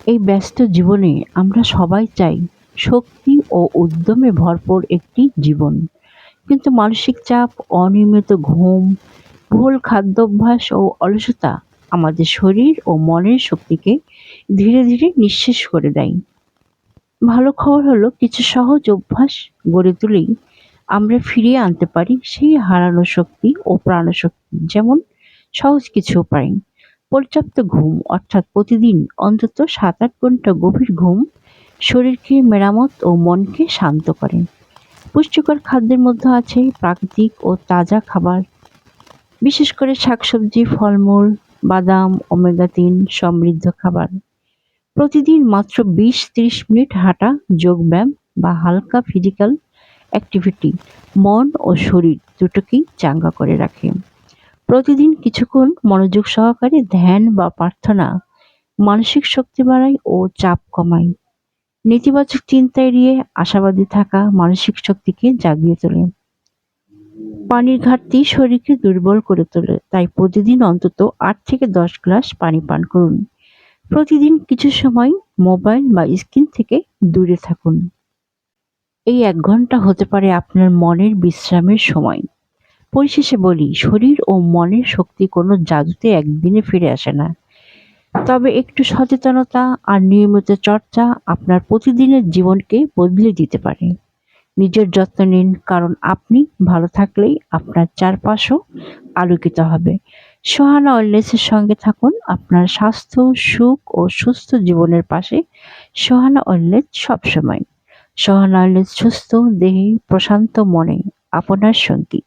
এই ব্যস্ত জীবনে আমরা সবাই চাই শক্তি ও উদ্যমে ভরপুর একটি জীবন। কিন্তু মানসিক চাপ, অনিয়মিত ঘুম, ভুল খাদ্যাভ্যাস ও অলসতা আমাদের শরীর ও মনের শক্তিকে ধীরে ধীরে নিঃশেষ করে দেয়। ভালো খবর হলো কিছু সহজ অভ্যাস গড়ে তুলেই আমরা ফিরিয়ে আনতে পারি সেই হারানো শক্তি ও প্রাণশক্তি। যেমন সহজ কিছু উপায়: পর্যাপ্ত ঘুম অর্থাৎ প্রতিদিন অন্তত ৭-৮ ঘন্টা গভীর ঘুম শরীরকে মেরামত ও মনকে শান্ত করে। পুষ্টিকর খাদ্যের মধ্যে আছে প্রাকৃতিক ও তাজা খাবার, বিশেষ করে শাকসবজি, ফলমূল, বাদাম, ওমেগা-৩ সমৃদ্ধ খাবার। প্রতিদিন মাত্র ২০-৩০ মিনিট হাঁটা, যোগব্যায়াম বা হালকা ফিজিক্যাল অ্যাক্টিভিটি মন ও শরীর দুটোকেই চাঙ্গা করে রাখে। প্রতিদিন কিছুক্ষণ মনোযোগ সহকারে ধ্যান বা প্রার্থনা মানসিক শক্তি বাড়ায় ও চাপ কমায়। নেতিবাচক চিন্তা এড়িয়ে আশাবাদী থাকা মানসিক শক্তিকে জাগিয়ে তোলে। পানির ঘাটতি শরীরকে দুর্বল করে তোলে, তাই প্রতিদিন অন্তত ৮ থেকে ১০ গ্লাস পানি পান করুন। প্রতিদিন কিছু সময় মোবাইল বা স্ক্রিন থেকে দূরে থাকুন। এই ১ ঘন্টা হতে পারে আপনার মনের বিশ্রামের সময়। পরিশেষে বলি, শরীর ও মনের শক্তি কোনো জাদুতে একদিনে ফিরে আসে না। তবে একটু সচেতনতা আর নিয়মিত চর্চা আপনার প্রতিদিনের জীবনকে বদলে দিতে পারে। নিজের যত্ন নিন, কারণ আপনি ভালো থাকলেই আপনার চারপাশও আলোকিত হবে। সোহানা ওয়েলনেসের সঙ্গে থাকুন, আপনার স্বাস্থ্য, সুখ ও সুস্থ জীবনের পাশে সোহানা ওয়েলনেস সবসময়। সোহানা ওয়েলনেস, সুস্থ দেহে প্রশান্ত মনে আপনার সঙ্গী।